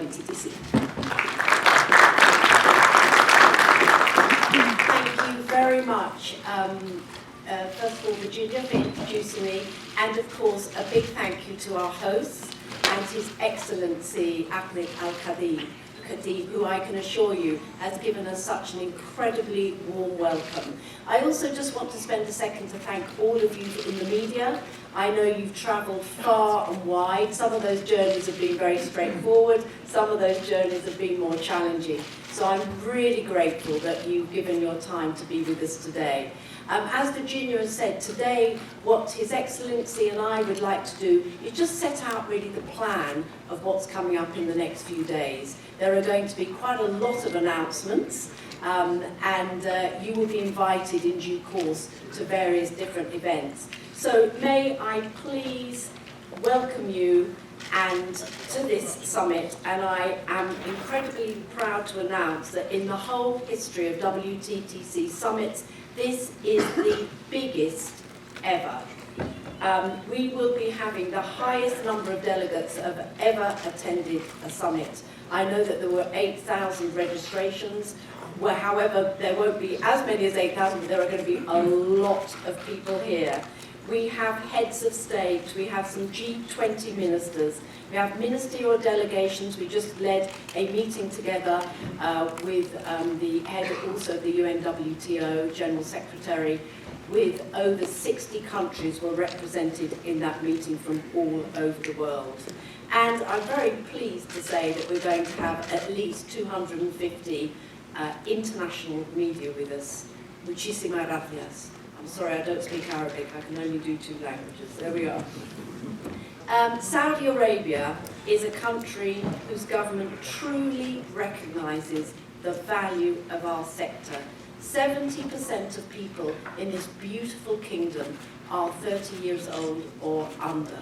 WTTC. Thank you very much. First of all, Virginia, for introducing me, and of course, a big thank you to our host and His Excellency Ahmed Al-Khadib, who I can assure you has given us such an incredibly warm welcome. I also just want to spend a second to thank all of you in the media. I know you've travelled far and wide. Some of those journeys have been very straightforward, some of those journeys have been more challenging. So I'm really grateful that you've given your time to be with us today. As Virginia has said, today what His Excellency and I would like to do is just set out really the plan of what's coming up in the next few days. There are going to be quite a lot of announcements, and you will be invited in due course to various different events. So may I please welcome you to this summit, and I am incredibly proud to announce that in the whole history of WTTC summits, this is the biggest ever. We will be having the highest number of delegates that have ever attended a summit. I know that there were 8,000 registrations. Well, however, there won't be as many as 8,000, but there are going to be a lot of people here. We have heads of state, we have some G20 ministers, we have ministerial delegations. We just led a meeting together with the head also of the UNWTO, General Secretary, with over 60 countries were represented in that meeting from all over the world. And I'm very pleased to say that we're going to have at least 250 international media with us. Muchísimas gracias. I'm sorry, I don't speak Arabic, I can only do 2 languages. There we are. Saudi Arabia is a country whose government truly recognises the value of our sector. 70% of people in this beautiful kingdom are 30 years old or under.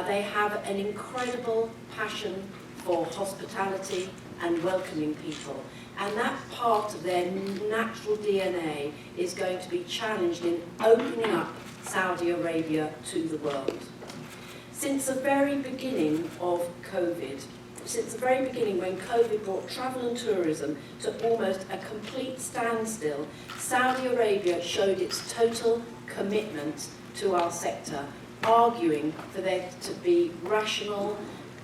They have an incredible passion for hospitality and welcoming people. And that part of their natural DNA is going to be challenged in opening up Saudi Arabia to the world. Since the very beginning of COVID, since the very beginning when COVID brought travel and tourism to almost a complete standstill, Saudi Arabia showed its total commitment to our sector, arguing for there to be rational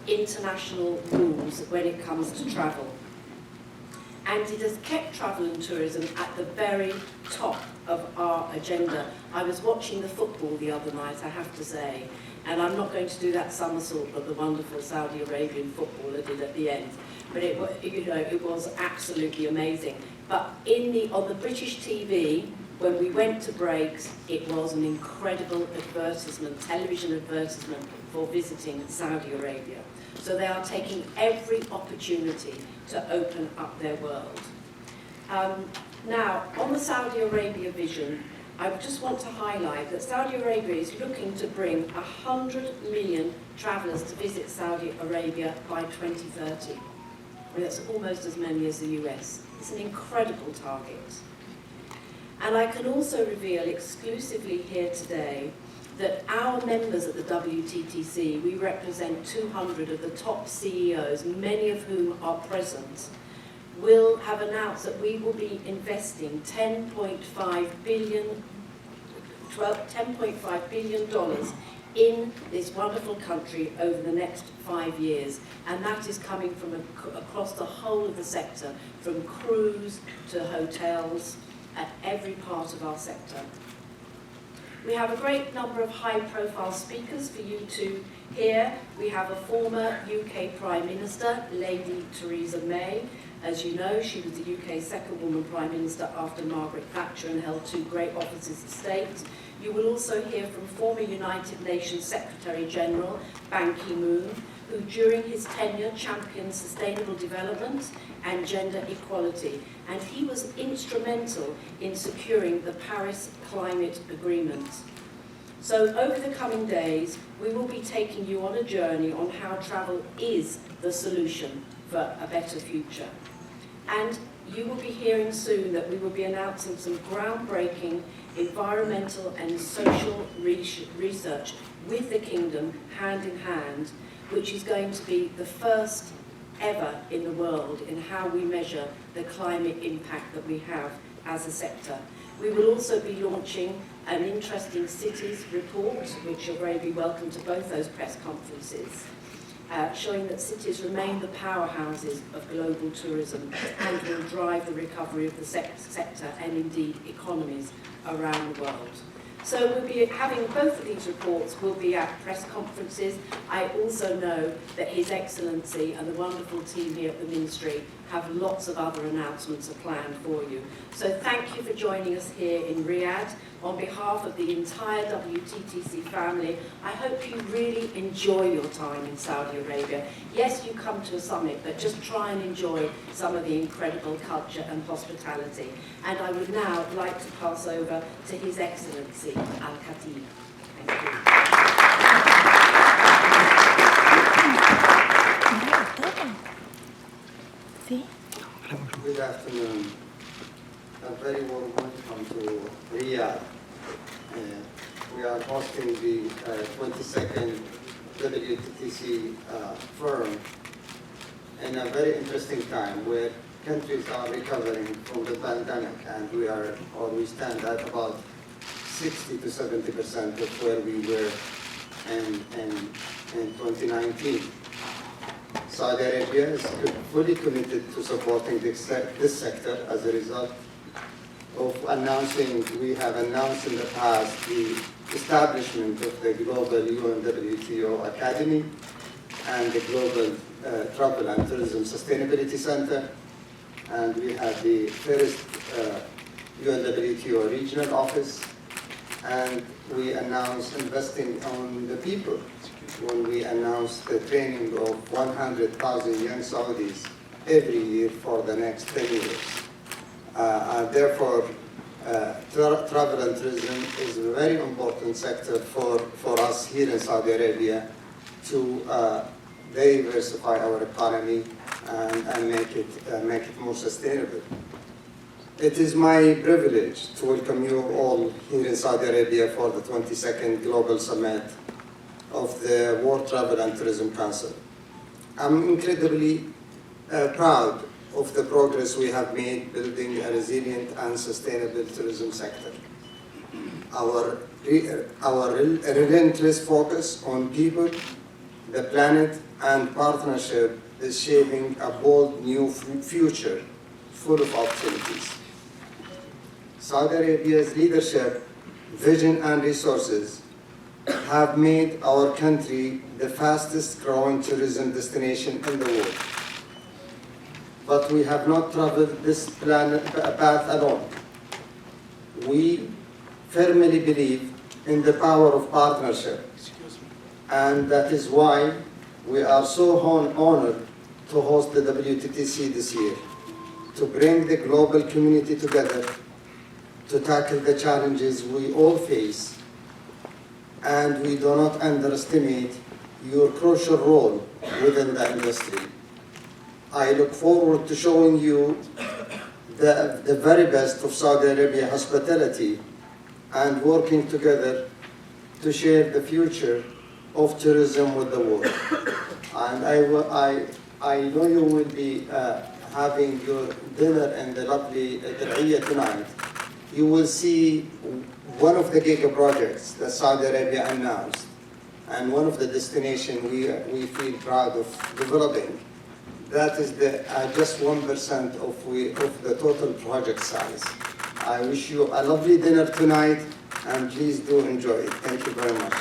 international rules when it comes to travel. And it has kept travel and tourism at the very top of our agenda. I was watching the football the other night, I have to say, and I'm not going to do that somersault that the wonderful Saudi Arabian footballer did at the end, but it was absolutely amazing. But on the British TV, when we went to breaks, it was an incredible advertisement, television advertisement for visiting Saudi Arabia. So they are taking every opportunity to open up their world. Now, on the Saudi Arabia vision, I just want to highlight that Saudi Arabia is looking to bring 100 million travellers to visit Saudi Arabia by 2030. I mean, that's almost as many as the US. It's an incredible target. And I can also reveal exclusively here today that our members at the WTTC, we represent 200 of the top CEOs, many of whom are present, will have announced that we will be investing $10.5 billion in this wonderful country over the next 5 years. And that is coming from across the whole of the sector, from cruise to hotels, at every part of our sector. We have a great number of high-profile speakers for you to hear. We have a former UK Prime Minister, Lady Theresa May. As you know, she was the UK's second woman Prime Minister after Margaret Thatcher and held 2 great offices of state. You will also hear from former United Nations Secretary General Ban Ki-moon, who during his tenure championed sustainable development and gender equality, and he was instrumental in securing the Paris Climate Agreement. So over the coming days, we will be taking you on a journey on how travel is the solution for a better future. And you will be hearing soon that we will be announcing some groundbreaking environmental and social research with the Kingdom hand in hand, which is going to be the first ever in the world in how we measure the climate impact that we have as a sector. We will also be launching an interesting cities report, which you're very welcome to both those press conferences, showing that cities remain the powerhouses of global tourism and will drive the recovery of the sector and indeed economies around the world. So we'll be having both of these reports will be at press conferences. I also know that His Excellency and the wonderful team here at the Ministry have lots of other announcements planned for you. So thank you for joining us here in Riyadh. On behalf of the entire WTTC family, I hope you really enjoy your time in Saudi Arabia. Yes, you come to a summit, but just try and enjoy some of the incredible culture and hospitality. And I would now like to pass over to His Excellency Al-Khatib. Thank you. Good afternoon. A very warm welcome to Riyadh. We are hosting the 22nd WTTC forum in a very interesting time where countries are recovering from the pandemic, and we stand at about 60 to 70% of where we were in 2019. Saudi Arabia is fully committed to supporting this sector. As a result of we have announced in the past the establishment of the global UNWTO Academy and the Global Travel and Tourism Sustainability Center. And we have the first UNWTO regional office. And we announced investing on the people when we announced the training of 100,000 young Saudis every year for the next 10 years. Therefore, travel and tourism is a very important sector for us here in Saudi Arabia to diversify our economy and make it more sustainable. It is my privilege to welcome you all here in Saudi Arabia for the 22nd Global Summit of the World Travel and Tourism Council. I'm incredibly proud of the progress we have made building a resilient and sustainable tourism sector. Our relentless focus on people, the planet, and partnership is shaping a bold new future full of opportunities. Saudi Arabia's leadership, vision, and resources have made our country the fastest growing tourism destination in the world. But we have not traveled this path alone. We firmly believe in the power of partnership, and that is why we are so honored to host the WTTC this year, to bring the global community together to tackle the challenges we all face, and we do not underestimate your crucial role within the industry. I look forward to showing you the very best of Saudi Arabia hospitality and working together to share the future of tourism with the world. And I know you will be having your dinner in the lovely Dir'iyah tonight. You will see one of the giga projects that Saudi Arabia announced and one of the destinations we feel proud of developing. That is just 1% of the total project size. I wish you a lovely dinner tonight, and please do enjoy it. Thank you very much.